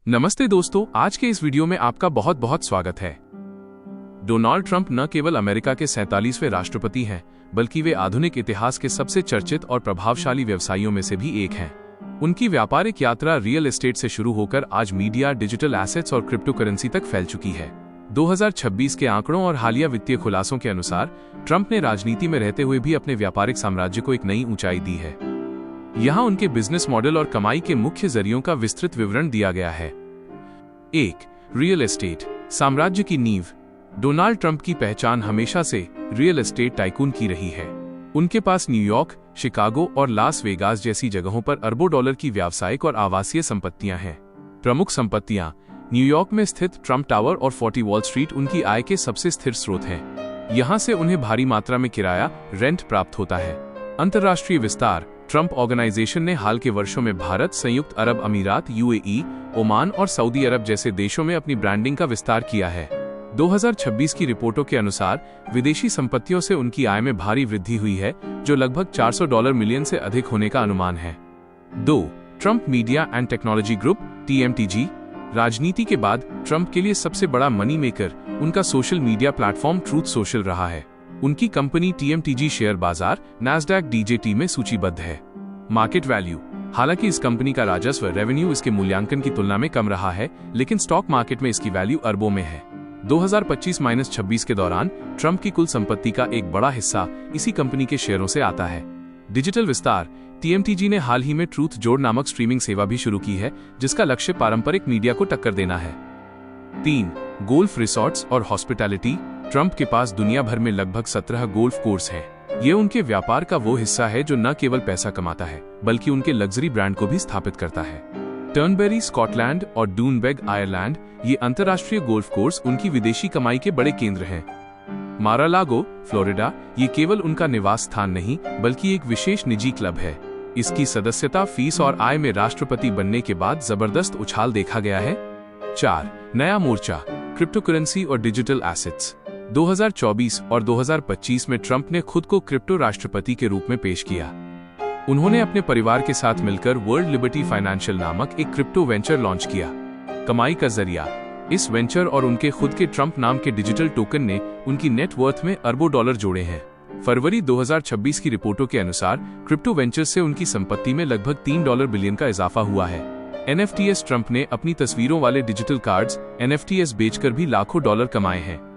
नमस्ते दोस्तों, आज के इस वीडियो में आपका बहुत बहुत स्वागत है। डोनाल्ड ट्रंप न केवल अमेरिका के 47वें राष्ट्रपति हैं, बल्कि वे आधुनिक इतिहास के सबसे चर्चित और प्रभावशाली व्यवसायियों में से भी एक हैं। उनकी व्यापारिक यात्रा रियल एस्टेट से शुरू होकर आज मीडिया, डिजिटल एसेट्स और क्रिप्टो करेंसी तक फैल चुकी है। 2026 के आंकड़ों और हालिया वित्तीय खुलासों के अनुसार ट्रंप ने राजनीति में रहते हुए भी अपने व्यापारिक साम्राज्य को एक नई ऊंचाई दी है। यहाँ उनके बिजनेस मॉडल और कमाई के मुख्य जरियों का विस्तृत विवरण दिया गया है। 1. रियल एस्टेट साम्राज्य की नींव। डोनाल्ड ट्रंप की पहचान हमेशा से रियल एस्टेट टाइकून की रही है। उनके पास न्यूयॉर्क, शिकागो और लास वेगास जैसी जगहों पर अरबों डॉलर की व्यावसायिक और आवासीय संपत्तियां हैं। प्रमुख संपत्तियां न्यूयॉर्क में स्थित ट्रंप टावर और 40 वॉल स्ट्रीट उनकी आय के सबसे स्थिर स्रोत हैं। यहाँ से उन्हें भारी मात्रा में किराया रेंट प्राप्त होता है। अंतर्राष्ट्रीय विस्तार। ट्रंप ऑर्गेनाइजेशन ने हाल के वर्षों में भारत, संयुक्त अरब अमीरात, यूएई, ओमान और सऊदी अरब जैसे देशों में अपनी ब्रांडिंग का विस्तार किया है। 2026 की रिपोर्टों के अनुसार विदेशी संपत्तियों से उनकी आय में भारी वृद्धि हुई है, जो लगभग $400 मिलियन से अधिक होने का अनुमान है। 2. Trump media and technology group (TMTG). राजनीति के बाद ट्रंप के लिए सबसे बड़ा मनी मेकर उनका social media platform truth social रहा है। उनकी कंपनी TMTG शेयर बाजार NASDAQ DJT में सूचीबद्ध है। Market value. हालांकि इस कंपनी का राजस्व रेवेन्यू इसके मूल्यांकन की तुलना में कम रहा है, लेकिन स्टॉक मार्केट में इसकी वैल्यू अरबों में है। 2025-26 के दौरान ट्रंप की कुल संपत्ति का एक बड़ा हिस्सा इसी कंपनी के शेयरों से आता है। डिजिटल विस्तार। TMTG ने हाल ही में ट्रूथ जोड़ नामक स्ट्रीमिंग सेवा भी शुरू की है, जिसका लक्ष्य पारंपरिक मीडिया को टक्कर देना है। 3. गोल्फ रिसॉर्ट्स और हॉस्पिटैलिटी। ट्रंप के पास दुनिया भर में लगभग 17 गोल्फ कोर्स हैं। ये उनके व्यापार का वो हिस्सा है जो न केवल पैसा कमाता है, बल्कि उनके लग्जरी ब्रांड को भी स्थापित करता है। टर्नबेरी स्कॉटलैंड और डूनबेग आयरलैंड, ये अंतर्राष्ट्रीय गोल्फ कोर्स उनकी विदेशी कमाई के बड़े केंद्र हैं। मारा-लागो, फ्लोरिडा, ये केवल उनका निवास स्थान नहीं, बल्कि एक विशेष निजी क्लब है। इसकी सदस्यता फीस और आय में राष्ट्रपति बनने के बाद जबरदस्त उछाल देखा गया है। 4. नया मोर्चा, क्रिप्टो करेंसी और डिजिटल एसेट्स। 2024 और 2025 में ट्रंप ने खुद को क्रिप्टो राष्ट्रपति के रूप में पेश किया। उन्होंने अपने परिवार के साथ मिलकर वर्ल्ड लिबर्टी फाइनेंशियल नामक एक क्रिप्टो वेंचर लॉन्च किया। कमाई का जरिया। इस वेंचर और उनके खुद के ट्रंप नाम के डिजिटल टोकन ने उनकी नेट वर्थ में अरबों डॉलर जोड़े हैं। फरवरी 2026 की रिपोर्टों के अनुसार क्रिप्टो वेंचर से उनकी संपत्ति में लगभग $3 बिलियन का इजाफा हुआ है। NFTs। ट्रंप ने अपनी तस्वीरों वाले डिजिटल कार्ड्स NFTs बेचकर भी लाखों डॉलर कमाए हैं।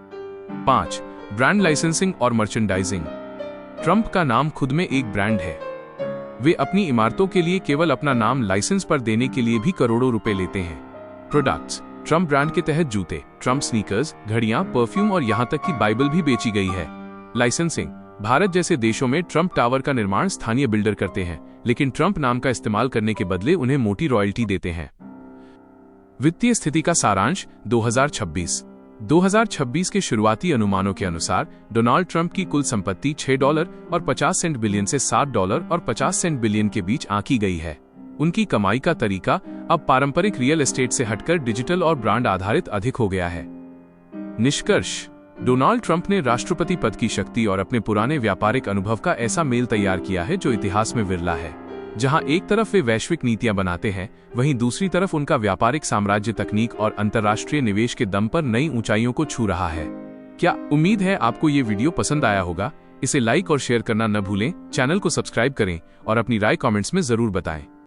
5. ब्रांड लाइसेंसिंग और मर्चेंडाइजिंग। ट्रंप का नाम खुद में एक ब्रांड है। वे अपनी इमारतों के लिए केवल अपना नाम लाइसेंस पर देने के लिए भी करोड़ों रुपए लेते हैं। प्रोडक्ट्स। ट्रंप ब्रांड के तहत जूते, ट्रंप स्नीकर्स, घड़ियां, परफ्यूम और यहां तक कि बाइबल भी बेची गई है। लाइसेंसिंग। भारत जैसे देशों में ट्रंप टावर का निर्माण स्थानीय बिल्डर करते हैं, लेकिन ट्रंप नाम का इस्तेमाल करने के बदले उन्हें मोटी रॉयल्टी देते हैं। वित्तीय स्थिति का सारांश। 2026 के शुरुआती अनुमानों के अनुसार डोनाल्ड ट्रंप की कुल संपत्ति $6.50 बिलियन से $7.50 बिलियन के बीच आंकी गई है। उनकी कमाई का तरीका अब पारंपरिक रियल एस्टेट से हटकर डिजिटल और ब्रांड आधारित अधिक हो गया है। निष्कर्ष। डोनाल्ड ट्रंप ने राष्ट्रपति पद की शक्ति और अपने पुराने व्यापारिक अनुभव का ऐसा मेल तैयार किया है जो इतिहास में विरला है। जहां एक तरफ वे वैश्विक नीतियां बनाते हैं, वहीं दूसरी तरफ उनका व्यापारिक साम्राज्य तकनीक और अंतर्राष्ट्रीय निवेश के दम पर नई ऊंचाइयों को छू रहा है। क्या उम्मीद है आपको ये वीडियो पसंद आया होगा। इसे लाइक और शेयर करना न भूलें, चैनल को सब्सक्राइब करें और अपनी राय कमेंट्स में जरूर बताएं।